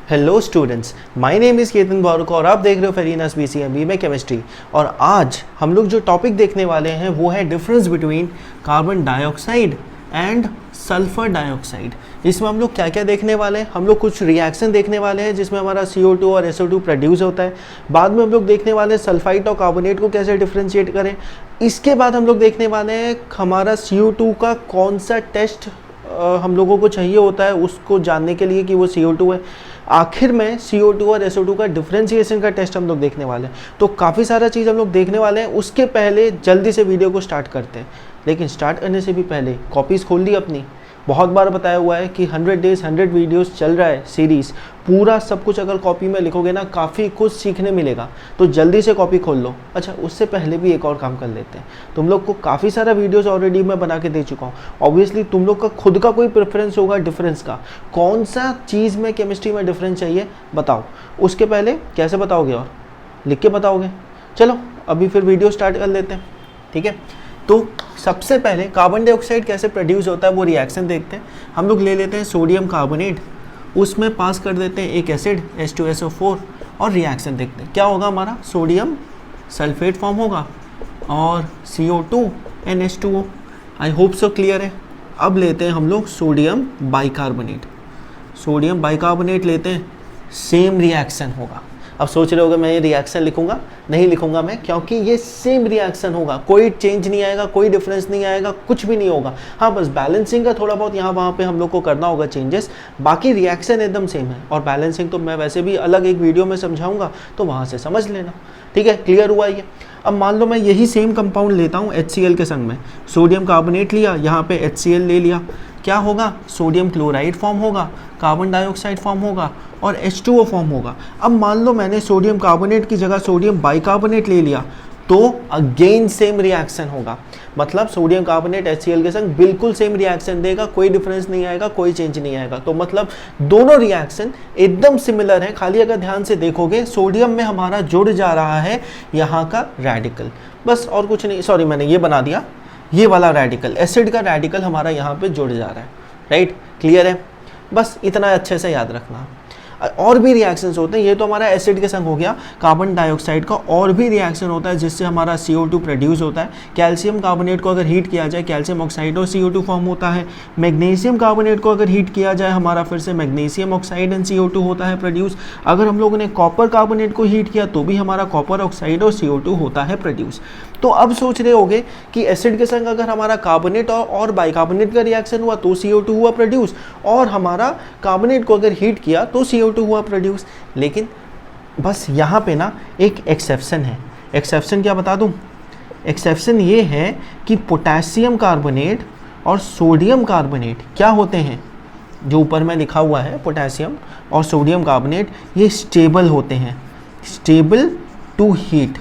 Hello students, my name is Ketan Baruk और आप देख रहे हो फेरीनास BCMB में केमिस्ट्री। और आज हम लोग जो टॉपिक देखने वाले हैं वो है difference between carbon dioxide and sulphur dioxide. इसमें हम लोग क्या क्या देखने वाले हैं, हम लोग कुछ रिएक्शन देखने वाले हैं जिसमें हमारा CO2 और SO2 प्रोड्यूस होता है। बाद में हम लोग देखने वाले हैं सल्फाइड और कार्बोनेट को कैसे डिफ्रेंशिएट करें। इसके बाद हम लोग देखने वाले हैं हमारा CO2 का कौन सा टेस्ट हम लोगों को चाहिए होता है उसको जानने के लिए कि वो CO2 है। आखिर में CO2 और SO2 का डिफरेंशिएशन का टेस्ट हम लोग देखने वाले हैं। तो काफ़ी सारा चीज़ हम लोग देखने वाले हैं। उसके पहले जल्दी से वीडियो को स्टार्ट करते हैं, लेकिन स्टार्ट करने से भी पहले कॉपीज़ खोल ली अपनी। बहुत बार बताया हुआ है कि 100 डेज 100 वीडियोस चल रहा है सीरीज़, पूरा सब कुछ अगर कॉपी में लिखोगे ना काफ़ी कुछ सीखने मिलेगा। तो जल्दी से कॉपी खोल लो। अच्छा, उससे पहले भी एक और काम कर लेते हैं। तुम लोग को काफ़ी सारा वीडियोस ऑलरेडी मैं बना के दे चुका हूँ। ऑब्वियसली तुम लोग का खुद का कोई प्रेफरेंस होगा डिफरेंस का, कौन सा चीज़ में केमिस्ट्री में डिफरेंस चाहिए बताओ। उसके पहले कैसे बताओगे और लिख के बताओगे। चलो अभी फिर वीडियो स्टार्ट कर लेते हैं, ठीक है। तो सबसे पहले कार्बन डाइऑक्साइड कैसे प्रोड्यूस होता है वो रिएक्शन देखते हैं। हम लोग ले लेते हैं सोडियम कार्बोनेट, उसमें पास कर देते हैं एक एसिड H2SO4 और रिएक्शन देखते हैं क्या होगा। हमारा सोडियम सल्फेट फॉर्म होगा और CO2 NH2O। I hope so clear है। अब लेते हैं हम लोग सोडियम बाइकार्बोनेट। सोडियम बाइकार्बोनेट लेते हैं, सेम रिएक्शन होगा। अब सोच रहे होगे मैं ये रिएक्शन लिखूंगा, नहीं लिखूंगा मैं, क्योंकि ये सेम रिएक्शन होगा, कोई चेंज नहीं आएगा, कोई डिफरेंस नहीं आएगा, कुछ भी नहीं होगा। हाँ, बस बैलेंसिंग का थोड़ा बहुत यहाँ वहाँ पे हम लोग को करना होगा चेंजेस, बाकी रिएक्शन एकदम सेम है। और बैलेंसिंग तो मैं वैसे भी अलग एक वीडियो में समझाऊंगा, तो वहाँ से समझ लेना, ठीक है। क्लियर हुआ ये। अब मान लो मैं यही सेम कंपाउंड लेता हूँ HCl के संग में, सोडियम कार्बोनेट लिया, यहाँ पे HCl ले लिया, क्या होगा, सोडियम क्लोराइड फॉर्म होगा, कार्बन डाइऑक्साइड फॉर्म होगा और H2O फॉर्म होगा। अब मान लो मैंने सोडियम कार्बोनेट की जगह सोडियम बाइकार्बोनेट ले लिया, तो अगेन सेम रिएक्शन होगा। मतलब सोडियम कार्बोनेट HCl के संग बिल्कुल सेम रिएक्शन देगा, कोई डिफरेंस नहीं आएगा, कोई चेंज नहीं आएगा। तो मतलब दोनों रिएक्शन एकदम सिमिलर है। खाली अगर ध्यान से देखोगे सोडियम में हमारा जुड़ जा रहा है यहाँ का रेडिकल, बस और कुछ नहीं। सॉरी, मैंने ये बना दिया, ये वाला रेडिकल, एसिड का रेडिकल हमारा यहाँ पे जुड़ जा रहा है। राइट, क्लियर है। बस इतना अच्छे से याद रखना। और भी रिएक्शंस होते हैं, ये तो हमारा एसिड के संग हो गया। कार्बन डाइऑक्साइड का और भी रिएक्शन होता है जिससे हमारा CO2 प्रोड्यूस होता है। कैल्शियम कार्बोनेट को अगर हीट किया जाए कैल्शियम ऑक्साइड और CO2 फॉर्म होता है। मैग्नीशियम कार्बोनेट को अगर हीट किया जाए हमारा फिर से मैग्नीशियम ऑक्साइड एंड CO2 होता है प्रोड्यूस। अगर हम लोगों ने कॉपर कार्बोनेट को हीट किया तो भी हमारा कॉपर ऑक्साइड और CO2 होता है प्रोड्यूस। तो अब सोच रहे होगे कि एसिड के संग अगर हमारा कार्बोनेट और बाइकार्बोनेट का रिएक्शन हुआ तो CO2 हुआ प्रोड्यूस, और हमारा कार्बोनेट को अगर हीट किया तो CO2 हुआ प्रोड्यूस। लेकिन बस यहाँ पे ना एक एक्सेप्शन है। एक्सेप्शन क्या बता दूँ? एक्सेप्शन ये है कि पोटेशियम कार्बोनेट और सोडियम कार्बोनेट क्या होते हैं, जो ऊपर में लिखा हुआ है पोटेशियम और सोडियम कार्बोनेट, ये स्टेबल होते हैं। Stable to heat.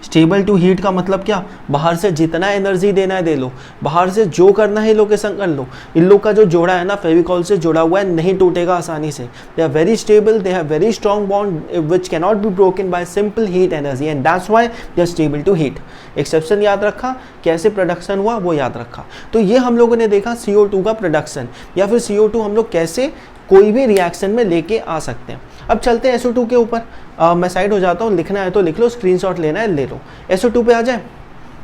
Stable to heat का मतलब क्या, बाहर से जितना एनर्जी देना है दे लो, बाहर से जो करना है इन लोग के संग कर लो। इन लोग का जो जोड़ा है ना फेविकॉल से जुड़ा हुआ है, नहीं टूटेगा आसानी से। They are very stable, they have very strong bond which can not be broken by simple heat energy and that's why they are stable to heat. Exception याद रखा, कैसे प्रोडक्शन हुआ वो याद रखा। तो ये हम लोगों ने देखा CO2 का प्रोडक्शन, या फिर CO2 हम लोग कैसे कोई भी रिएक्शन में लेके आ सकते हैं। अब चलते हैं SO2 के ऊपर। मैं साइड हो जाता हूँ, लिखना है तो लिख लो, स्क्रीनशॉट लेना है ले लो। SO2 पे आ जाए।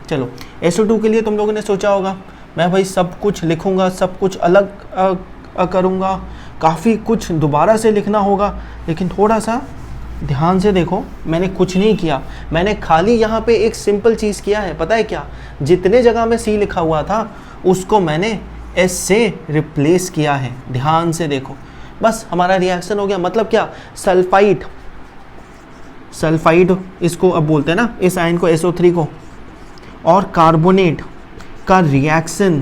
चलो, SO2 के लिए तुम लोगों ने सोचा होगा मैं भाई सब कुछ लिखूंगा, सब कुछ अलग करूँगा, काफ़ी कुछ दोबारा से लिखना होगा। लेकिन थोड़ा सा ध्यान से देखो, मैंने कुछ नहीं किया, मैंने खाली यहाँ पे एक सिंपल चीज़ किया है। पता है क्या? जितने जगह में C लिखा हुआ था उसको मैंने S से रिप्लेस किया है। ध्यान से देखो, बस हमारा रिएक्शन हो गया। मतलब क्या, सल्फाइड, सल्फाइड इसको अब बोलते हैं ना, इस आयन को SO3 को, और कार्बोनेट का रिएक्शन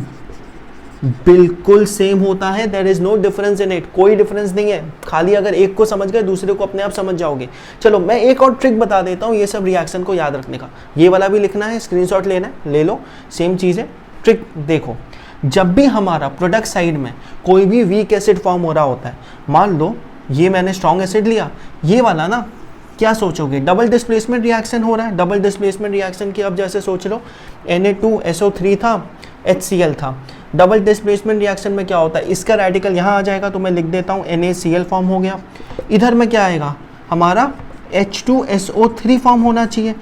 बिल्कुल सेम होता है। There is no difference in it, कोई डिफरेंस नहीं है। खाली अगर एक को समझ गए दूसरे को अपने आप समझ जाओगे। चलो मैं एक और ट्रिक बता देता हूँ ये सब रिएक्शन को याद रखने का। ये वाला भी लिखना है, स्क्रीनशॉट लेना है, ले लो, सेम चीज़ है। ट्रिक देखो, जब भी हमारा प्रोडक्ट साइड में कोई भी वीक एसिड फॉर्म हो रहा होता है, मान लो ये मैंने स्ट्रॉन्ग एसिड लिया, ये वाला ना, क्या सोचोगे, डबल डिस्प्लेसमेंट रिएक्शन हो रहा है। डबल डिस्प्लेसमेंट रिएक्शन की अब जैसे सोच लो, Na2SO3 था, HCl था। डबल डिस्प्लेसमेंट रिएक्शन में क्या होता है, इसका रेडिकल यहाँ आ जाएगा, तो मैं लिख देता हूँ NaCl फॉर्म हो गया। इधर में क्या आएगा, हमारा H2SO3 फॉर्म होना चाहिए।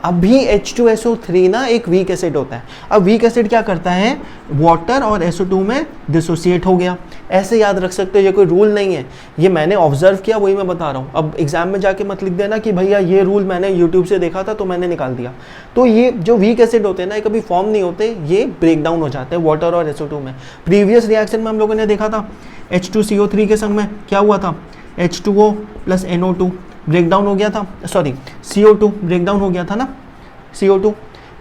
अभी H2SO3 ना एक वीक एसिड होता है। अब वीक एसिड क्या करता है, वाटर और SO2 में डिसोसिएट हो गया। ऐसे याद रख सकते हो, ये कोई रूल नहीं है, ये मैंने ऑब्जर्व किया, वही मैं बता रहा हूँ। अब एग्जाम में जाके मत लिख देना कि भैया ये रूल मैंने यूट्यूब से देखा था तो मैंने निकाल दिया। तो ये जो वीक एसिड होते हैं ना, ये कभी फॉर्म नहीं होते, ये ब्रेक डाउन हो जाते हैं वाटर और SO2 में। प्रीवियस रिएक्शन में हम लोगों ने देखा था H2CO3 के संग में क्या हुआ था, H2O plus NO2 break down हो गया था, सॉरी CO2 ब्रेक डाउन हो गया था ना, CO2।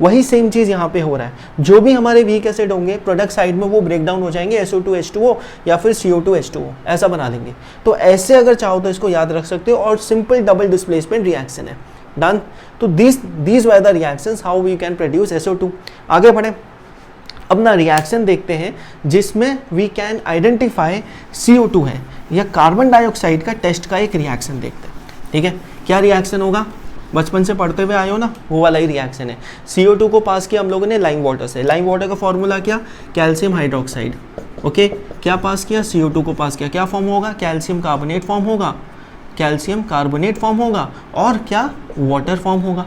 वही सेम चीज़ यहाँ पे हो रहा है। जो भी हमारे वीक एसिड होंगे प्रोडक्ट साइड में वो ब्रेक डाउन हो जाएंगे, SO2H2O या फिर CO2H2O ऐसा बना देंगे। तो ऐसे अगर चाहो तो इसको याद रख सकते हो, और सिंपल डबल डिस्प्लेसमेंट रिएक्शन है, डन। तो these were the reactions how we can produce SO2। आगे बढ़े, अब ना रिएक्शन देखते हैं जिसमें वी कैन आइडेंटिफाई CO2 है या कार्बन डाइऑक्साइड का टेस्ट का एक रिएक्शन देखते हैं, ठीक है। क्या रिएक्शन होगा, बचपन से पढ़ते हुए आए हो ना, वो वाला ही रिएक्शन है। CO2 को पास किया हम लोगों ने लाइम वाटर से, लाइम वाटर का फॉर्मूला क्या, कैल्शियम हाइड्रोक्साइड, ओके। क्या पास किया, CO2 को पास किया, क्या फॉर्म होगा, कैल्शियम कार्बोनेट फॉर्म होगा, कैल्शियम कार्बोनेट फॉर्म होगा, और क्या, वाटर फॉर्म होगा,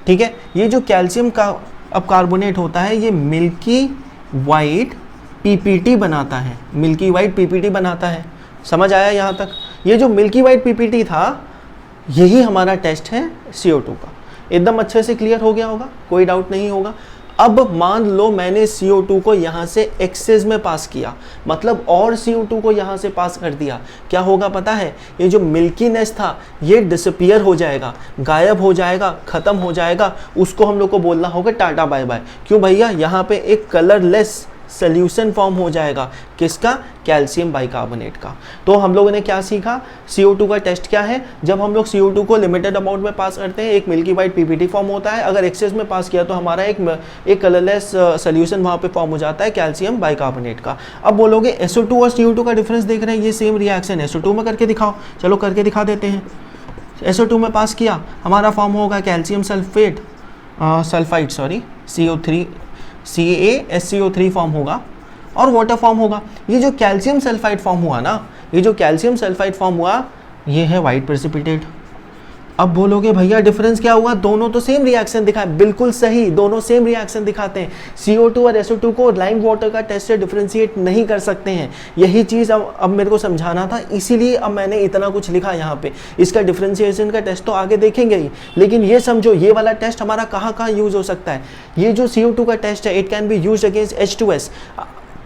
ठीक है। ये जो कैल्शियम का अब कार्बोनेट होता है, ये मिल्की वाइट PPT बनाता है, मिल्की वाइट PPT बनाता है। समझ आया यहाँ तक। ये जो मिल्की वाइट PPT था, यही हमारा टेस्ट है CO2 का। एकदम अच्छे से क्लियर हो गया होगा, कोई डाउट नहीं होगा। अब मान लो मैंने CO2 को यहाँ से एक्सेस में पास किया, मतलब और CO2 को यहाँ से पास कर दिया, क्या होगा पता है, ये जो मिल्कीनेस था ये डिसअपियर हो जाएगा, गायब हो जाएगा, खत्म हो जाएगा। उसको हम लोग को बोलना होगा टाटा बाय बाय। क्यों भैया, यहाँ पे एक कलरलेस सोल्यूशन फॉर्म हो जाएगा, किसका, कैल्शियम बाइकार्बोनेट का। तो हम लोगों ने क्या सीखा, CO2 का टेस्ट क्या है, जब हम लोग CO2 को लिमिटेड अमाउंट में पास करते हैं, एक मिल्की वाइट PPT फॉर्म होता है। अगर एक्सेस में पास किया तो हमारा एक कलरलेस सोल्यूशन वहाँ पे फॉर्म हो जाता है, कैल्शियम बाइकार्बोनेट का। अब बोलोगे SO2 और CO2 का डिफरेंस देख रहे हैं, ये सेम रिएक्शन है, SO2 में करके दिखाओ। चलो करके दिखा देते हैं। SO2 में पास किया, हमारा फॉर्म होगा calcium sulphide CO3 CaSCO3 form होगा, और वाटर फॉर्म होगा। ये जो कैल्शियम सल्फाइड फॉर्म हुआ ना, ये जो कैल्शियम सल्फाइड फॉर्म हुआ, ये है वाइट प्रेसिपिटेट। अब बोलोगे भैया डिफरेंस क्या हुआ, दोनों तो सेम रिएक्शन दिखाए, बिल्कुल सही, दोनों सेम रिएक्शन दिखाते हैं। CO2 और SO2 को लाइम वाटर का टेस्ट से डिफरेंशिएट नहीं कर सकते हैं। यही चीज़ अब मेरे को समझाना था, इसीलिए अब मैंने इतना कुछ लिखा यहाँ पे। इसका डिफरेंशिएशन का टेस्ट तो आगे देखेंगे ही, लेकिन ये समझो ये वाला टेस्ट हमारा कहाँ कहाँ यूज हो सकता है। ये जो CO2 का टेस्ट है, it can be use against H2S।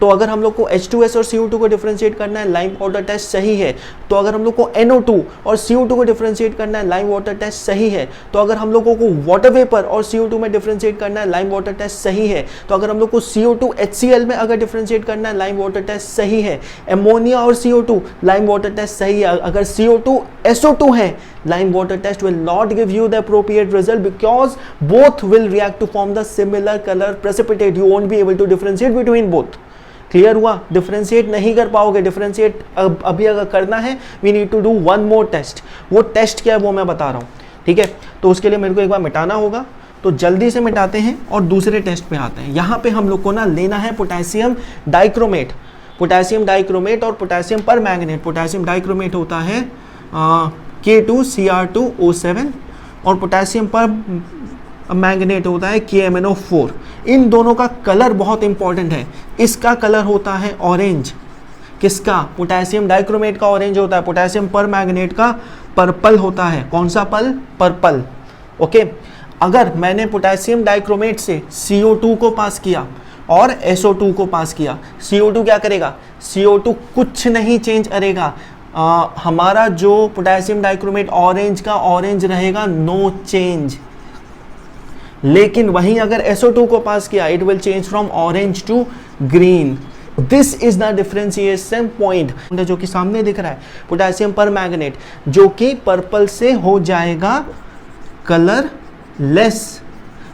तो अगर हम लोग को H2S और CO2 को डिफरेंशिएट करना है, लाइम वाटर टेस्ट सही है। तो अगर हम लोग को NO2 और CO2 को डिफरेंशिएट करना है, लाइम वाटर टेस्ट सही है। तो अगर हम लोगों को वाटर वेपर और CO2 में डिफरेंशिएट करना है, लाइम वाटर टेस्ट सही है। तो अगर हम लोग को CO2 HCl में अगर डिफरेंशिएट करना है, लाइम वाटर टेस्ट सही है। एमोनिया और CO2 लाइम वाटर टेस्ट सही है। अगर CO2 SO2 है, lime water test will not give you the appropriate result because both will react to form the similar color precipitate. You won't be able to differentiate between both. Clear हुआ, differentiate नहीं कर पाओगे। Differentiate अभी अगर करना है, we need to do one more test. वो test क्या है वो मैं बता रहा हूँ, ठीक है। तो उसके लिए मेरे को एक बार मिटाना होगा, तो जल्दी से मिटाते हैं और दूसरे टेस्ट पे आते हैं। यहाँ पे हम लोग को ना लेना है पोटेशियम डाइक्रोमेट। पोटेशियम डाइक्रोमेट और पोटेशियम पर मैंगनेट। पोटेशियम डाइक्रोमेट होता है K2Cr2O7 और पोटेशियम पर मैंगनेट होता है KMnO4। इन दोनों का कलर बहुत इंपॉर्टेंट है। इसका कलर होता है ऑरेंज, किसका, पोटेशियम डाइक्रोमेट का ऑरेंज होता है, पोटेशियम पर मैंगनेट का पर्पल होता है। कौन सा पल, पर्पल, ओके। अगर मैंने पोटेशियम डाइक्रोमेट से CO2 को पास किया और SO2 को पास किया, CO2 क्या करेगा, CO2 कुछ नहीं चेंज करेगा। हमारा जो पोटेशियम डाइक्रोमेट ऑरेंज का ऑरेंज रहेगा, नो चेंज। लेकिन वहीं अगर SO2 को पास किया, it will change from orange to green. This is the differentiation point जो कि सामने दिख रहा है। पोटेशियम पर मैंगनेट जो कि पर्पल से हो जाएगा colourless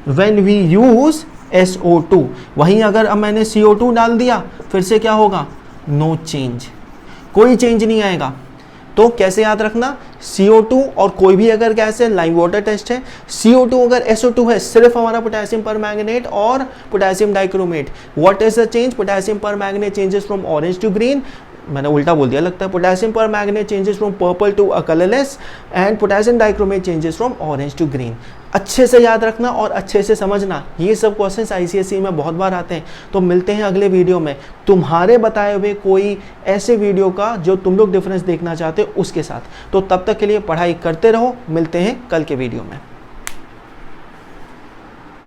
when we use SO2। वहीं अगर अब मैंने CO2 डाल दिया, फिर से क्या होगा, नो चेंज, कोई चेंज नहीं आएगा। तो कैसे याद रखना, CO2 और कोई भी अगर गैस है, लाइम वाटर टेस्ट है, CO2 अगर SO2 है, सिर्फ हमारा पोटेशियम पर मैंगनेट और potassium dichromate. What is the change, potassium permanganate changes from orange to green, मैंने उल्टा बोल दिया लगता है। Potassium permanganate changes from purple to a colourless and potassium dichromate changes from orange to green. अच्छे से याद रखना और अच्छे से समझना, ये सब क्वेश्चंस ICSE में बहुत बार आते हैं। तो मिलते हैं अगले वीडियो में तुम्हारे बताए हुए कोई ऐसे वीडियो का जो तुम लोग डिफरेंस देखना चाहते हो उसके साथ। तो तब तक के लिए पढ़ाई करते रहो, मिलते हैं कल के वीडियो में।